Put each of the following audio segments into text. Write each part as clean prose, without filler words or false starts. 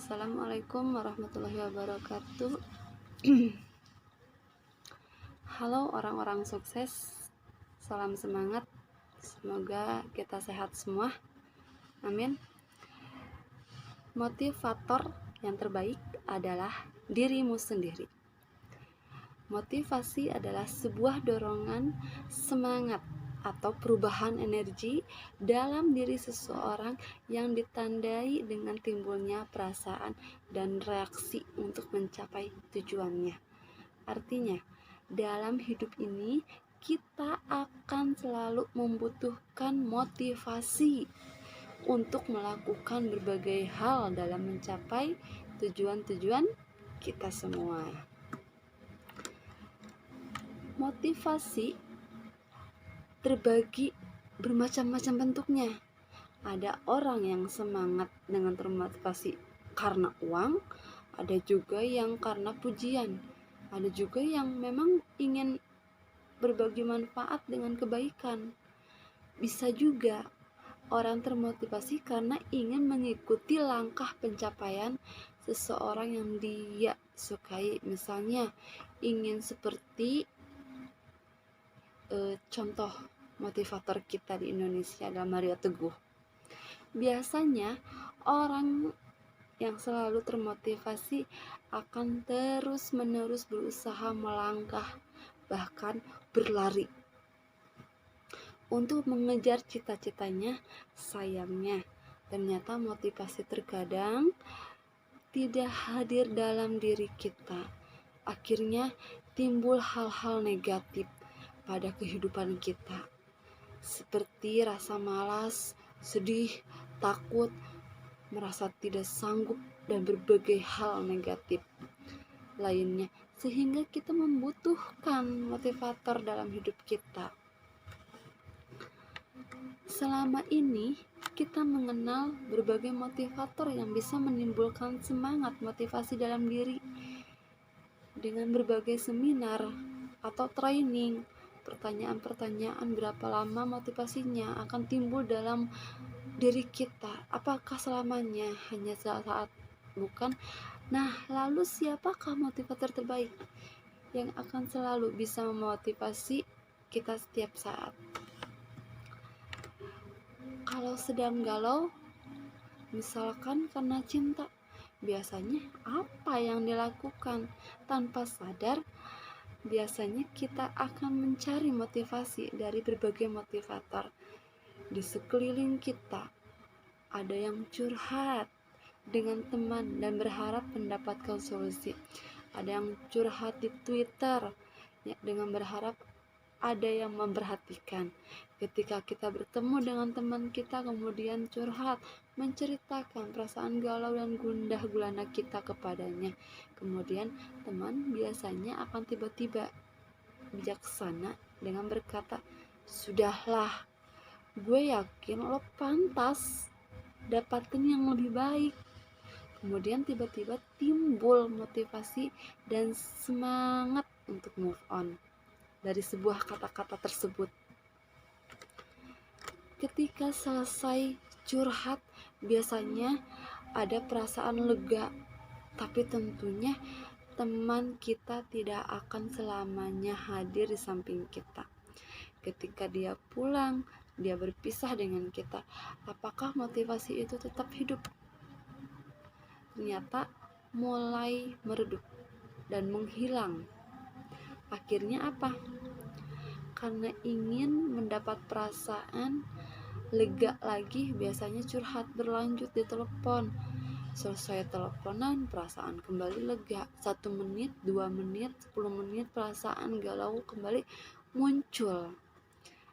Assalamualaikum warahmatullahi wabarakatuh. Halo orang-orang sukses, salam semangat. Semoga kita sehat semua, amin. Motivator yang terbaik adalah dirimu sendiri. Motivasi adalah sebuah dorongan semangat atau perubahan energi dalam diri seseorang yang ditandai dengan timbulnya perasaan dan reaksi untuk mencapai tujuannya. Artinya, dalam hidup ini kita akan selalu membutuhkan motivasi untuk melakukan berbagai hal dalam mencapai tujuan-tujuan kita semua. Motivasi terbagi bermacam-macam bentuknya. Ada orang yang semangat dengan termotivasi karena uang, ada juga yang karena pujian, ada juga yang memang ingin berbagi manfaat dengan kebaikan. Bisa juga orang termotivasi karena ingin mengikuti langkah pencapaian seseorang yang dia sukai. Misalnya ingin seperti contoh motivator kita di Indonesia adalah Mario Teguh. Biasanya orang yang selalu termotivasi akan terus-menerus berusaha melangkah, bahkan berlari untuk mengejar cita-citanya. Sayangnya, ternyata motivasi terkadang tidak hadir dalam diri kita. Akhirnya timbul hal-hal negatif pada kehidupan kita, seperti rasa malas, sedih, takut, merasa tidak sanggup, dan berbagai hal negatif lainnya, sehingga kita membutuhkan motivator dalam hidup kita. Selama ini kita mengenal berbagai motivator yang bisa menimbulkan semangat motivasi dalam diri dengan berbagai seminar atau training. Pertanyaan-pertanyaan berapa lama motivasinya akan timbul dalam diri kita, apakah selamanya, hanya saat? Bukan. Nah, lalu siapakah motivator terbaik yang akan selalu bisa memotivasi kita setiap saat? Kalau sedang galau, misalkan karena cinta, biasanya apa yang dilakukan? Tanpa sadar, biasanya kita akan mencari motivasi dari berbagai motivator. Di sekeliling kita ada yang curhat dengan teman dan berharap mendapatkan solusi. Ada yang curhat di Twitter dengan berharap ada yang memperhatikan. Ketika kita bertemu dengan teman kita kemudian curhat, menceritakan perasaan galau dan gundah gulana kita kepadanya, kemudian teman biasanya akan tiba-tiba bijaksana dengan berkata, "Sudahlah, gue yakin lo pantas dapatin yang lebih baik." Kemudian tiba-tiba timbul motivasi dan semangat untuk move on dari sebuah kata-kata tersebut. Ketika selesai curhat, biasanya ada perasaan lega, tapi tentunya teman kita tidak akan selamanya hadir di samping kita. Ketika dia pulang, dia berpisah dengan kita, apakah motivasi itu tetap hidup? Ternyata mulai meredup dan menghilang. Akhirnya apa? Karena ingin mendapat perasaan lega lagi, biasanya curhat berlanjut di telepon. Selesai teleponan, perasaan kembali lega. 1 menit, 2 menit, 10 menit, perasaan galau kembali muncul.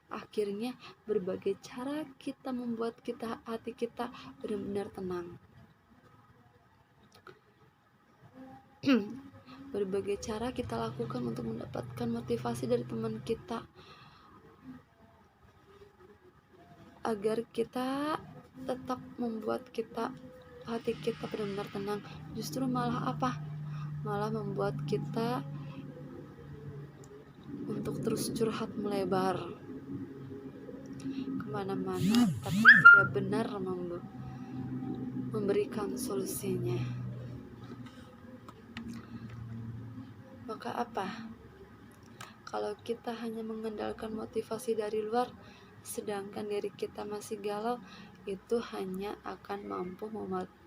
Akhirnya berbagai cara kita membuat hati kita benar-benar tenang. Berbagai cara kita lakukan untuk mendapatkan motivasi dari teman kita agar kita tetap membuat hati kita benar-benar tenang. Justru malah apa? Malah membuat kita untuk terus curhat melebar kemana-mana, tapi tidak benar memberikan solusinya. Maka apa? Kalau kita hanya mengandalkan motivasi dari luar, sedangkan diri kita masih galau, itu hanya akan mampu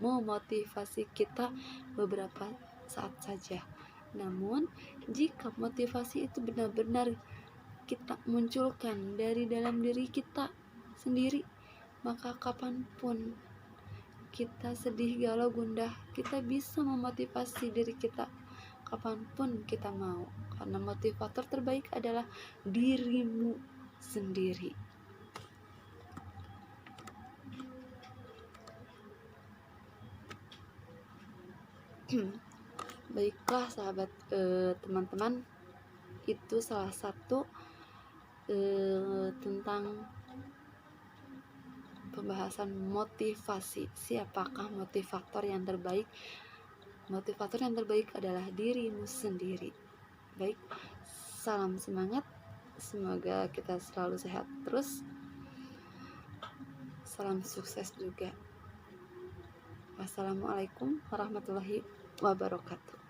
memotivasi kita beberapa saat saja. Namun, jika motivasi itu benar-benar kita munculkan dari dalam diri kita sendiri, maka kapanpun kita sedih, galau, gundah, kita bisa memotivasi diri kita kapanpun kita mau, karena motivator terbaik adalah dirimu sendiri. Baiklah sahabat, teman-teman, itu salah satu tentang pembahasan motivasi. Siapakah motivator yang terbaik? Motivator yang terbaik adalah dirimu sendiri. Baik, salam semangat, semoga kita selalu sehat terus, salam sukses juga. Wassalamualaikum warahmatullahi wabarakatuh.